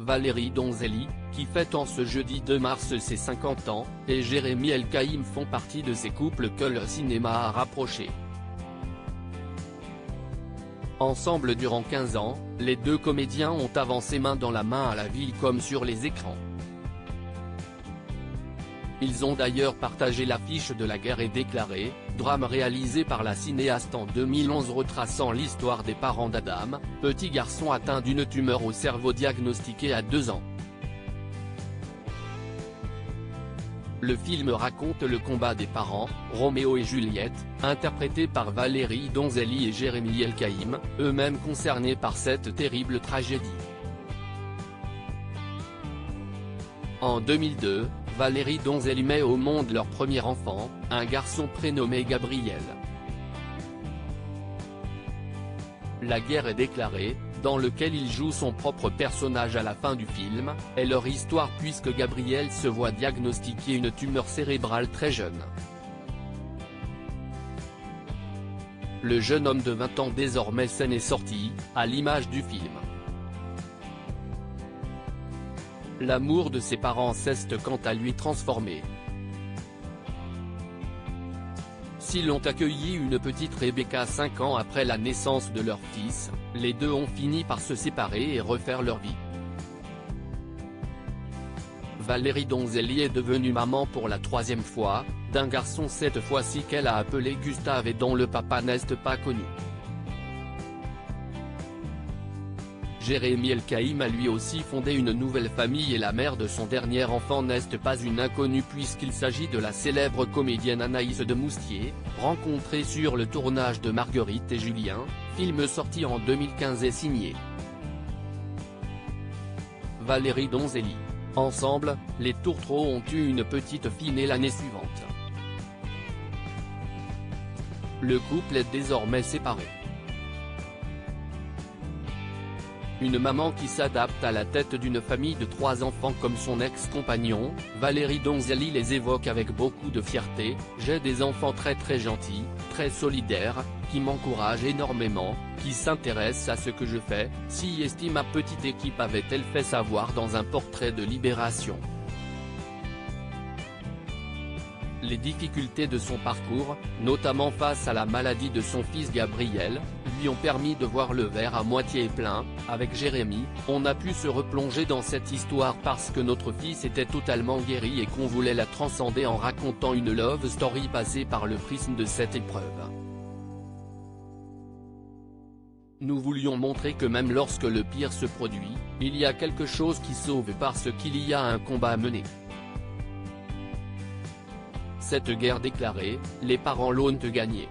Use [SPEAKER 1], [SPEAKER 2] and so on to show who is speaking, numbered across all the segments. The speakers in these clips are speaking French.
[SPEAKER 1] Valérie Donzelli, qui fête en ce jeudi 2 mars ses 50 ans, et Jérémy Elkaïm font partie de ces couples que le cinéma a rapprochés. Ensemble durant 15 ans, les deux comédiens ont avancé main dans la main à la ville comme sur les écrans. Ils ont d'ailleurs partagé l'affiche de La guerre est déclarée, drame réalisé par la cinéaste en 2011 retraçant l'histoire des parents d'Adam, petit garçon atteint d'une tumeur au cerveau diagnostiquée à 2 ans. Le film raconte le combat des parents, Roméo et Juliette, interprétés par Valérie Donzelli et Jérémy Elkaïm, eux-mêmes concernés par cette terrible tragédie. En 2002, Valérie Donzelli met au monde leur premier enfant, un garçon prénommé Gabriel. La guerre est déclarée, dans lequel il joue son propre personnage à la fin du film, est leur histoire puisque Gabriel se voit diagnostiquer une tumeur cérébrale très jeune. Le jeune homme de 20 ans désormais sain est sorti, à l'image du film. L'amour de ses parents s'est quant à lui transformé. S'ils ont accueilli une petite Rebecca 5 ans après la naissance de leur fils, les deux ont fini par se séparer et refaire leur vie. Valérie Donzelli est devenue maman pour la 3e fois, d'un garçon cette fois-ci qu'elle a appelé Gustave et dont le papa n'est pas connu. Jérémy Elkaïm a lui aussi fondé une nouvelle famille et la mère de son dernier enfant n'est pas une inconnue puisqu'il s'agit de la célèbre comédienne Anaïs de Moustier, rencontrée sur le tournage de Marguerite et Julien, film sorti en 2015 et signé Valérie Donzelli. Ensemble, les Tourtereaux ont eu une petite fille née l'année suivante. Le couple est désormais séparé. Une maman qui s'adapte à la tête d'une famille de 3 enfants comme son ex-compagnon, Valérie Donzelli les évoque avec beaucoup de fierté, « J'ai des enfants très gentils, très solidaires, qui m'encouragent énormément, qui s'intéressent à ce que je fais », si estime ma petite équipe avait-elle fait savoir dans un portrait de Libération. Les difficultés de son parcours, notamment face à la maladie de son fils Gabriel, lui ont permis de voir le verre à moitié plein. Avec Jérémy, on a pu se replonger dans cette histoire parce que notre fils était totalement guéri et qu'on voulait la transcender en racontant une love story passée par le prisme de cette épreuve. Nous voulions montrer que même lorsque le pire se produit, il y a quelque chose qui sauve parce qu'il y a un combat à mener. Cette guerre déclarée, les parents l'ont gagnée.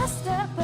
[SPEAKER 2] Step